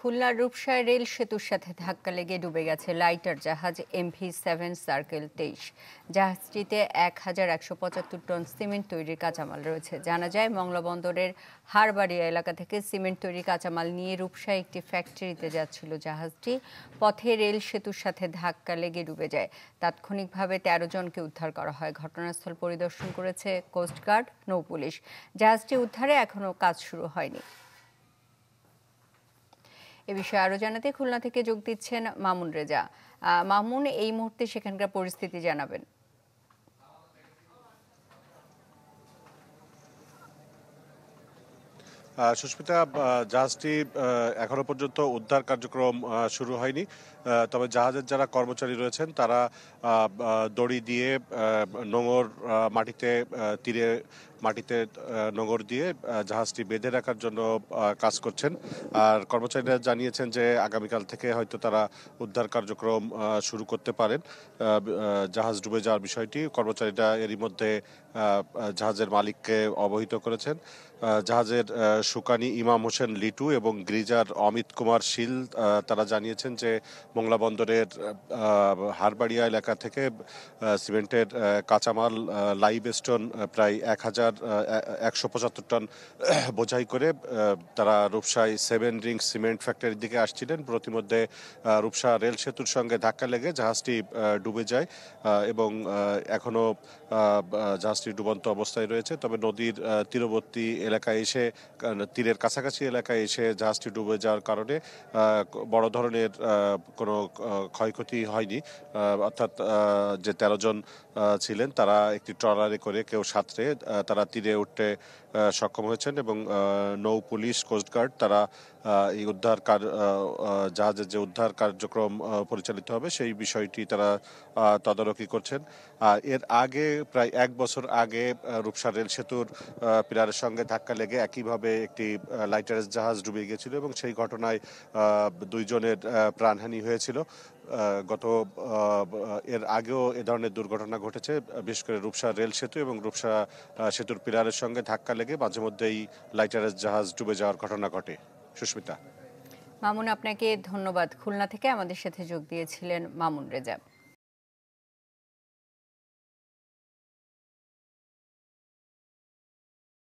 খুলনার রূপসায় রেল সেতুর সাথে ধাক্কা লেগে ডুবে গেছে লাইটার জাহাজ MV7 সার্কেল 23। জাহাজটিতে 1175 টন সিমেন্ট তৈরির কাঁচামাল রয়েছে। জানা যায় মংলা বন্দরের হারবাড়িয়া এলাকা থেকে সিমেন্ট তৈরি কাঁচামাল নিয়ে রূপসায় একটি ফ্যাক্টরিতে যাচ্ছিল জাহাজটি। পথে রেল সেতুর সাথে ধাক্কা লেগে ডুবে যায়। তাৎক্ষণিকভাবে 13 জনকে উদ্ধার করা হয়। ঘটনাস্থল পরিদর্শন করেছে কোস্টগার্ড, নৌপুলিশ। জাহাজটি উদ্ধারে এখনও কাজ শুরু হয়নি। এ বিষয়ে আরো জানাতে খুলনা থেকে যোগ দিচ্ছেন মামুন রেজা। মামুন, এই মুহূর্তে সেখানকার পরিস্থিতি জানাবেন। সুস্মিতা, জাহাজটি এখনো পর্যন্ত উদ্ধার কার্যক্রম শুরু হয়নি। তবে জাহাজের যারা কর্মচারী রয়েছেন তারা দড়ি দিয়ে নোঙর মাটিতে তীরে মাটিতে নোঙর দিয়ে জাহাজটি বেঁধে রাখার জন্য কাজ করছেন। আর কর্মচারীরা জানিয়েছেন যে আগামীকাল থেকে হয়তো তারা উদ্ধার কার্যক্রম শুরু করতে পারেন। জাহাজ ডুবে যাওয়ার বিষয়টি কর্মচারীরা এরই মধ্যে জাহাজের মালিককে অবহিত করেছেন। জাহাজের সুকানি ইমাম হোসেন লিটু এবং গ্রিজার অমিত কুমার শীল তারা জানিয়েছেন যে মংলা বন্দরের হারবাড়িয়া এলাকা থেকে সিমেন্টের কাঁচামাল লাইভ স্টোন প্রায় 1175 টন বোঝাই করে তারা রূপসায় 7 রিং সিমেন্ট ফ্যাক্টরির দিকে আসছিলেন। প্রতিমধ্যে রূপসা রেল সেতুর সঙ্গে ধাক্কা লেগে জাহাজটি ডুবে যায় এবং এখনো জাহাজটি ডুবন্ত অবস্থায় রয়েছে। তবে নদীর তীরবর্তী এলাকায় এসে তীরের কাছাকাছি এলাকায় এসে জাহাজটি ডুবে যাওয়ার কারণে বড় ধরনের কোনো ক্ষয়ক্ষতি হয়নি। অর্থাৎ যে 13 জন ছিলেন তারা একটি ট্রলারে করে কেউ সাঁতরে তারা তীরে উঠতে সক্ষম হয়েছেন এবং নৌ পুলিশ, কোস্টগার্ড তারা এই জাহাজের যে উদ্ধার কার্যক্রম পরিচালিত হবে সেই বিষয়টি তারা তদারকি করছেন। এর আগে প্রায় 1 বছর আগে রূপসা রেল সেতুর পিলারের সঙ্গে ধাক্কা লেগে একইভাবে একটি লাইটারের জাহাজ ডুবে গিয়েছিল এবং সেই ঘটনায় 2 জনের প্রাণহানি হয়েছিল। এর আগেও এ ধরনের দুর্ঘটনা ঘটেছে, বিশেষ করে রূপসা রেল সেতু এবং রূপসা সেতুর পিলারের সঙ্গে ধাক্কা লেগে মাঝে মধ্যেই লাইটারের জাহাজ ডুবে যাওয়ার ঘটনা ঘটে। সুস্মিতা। মামুন, আপনাকে ধন্যবাদ। খুলনা থেকে আমাদের সাথে যোগ দিয়েছিলেন মামুন রেজা।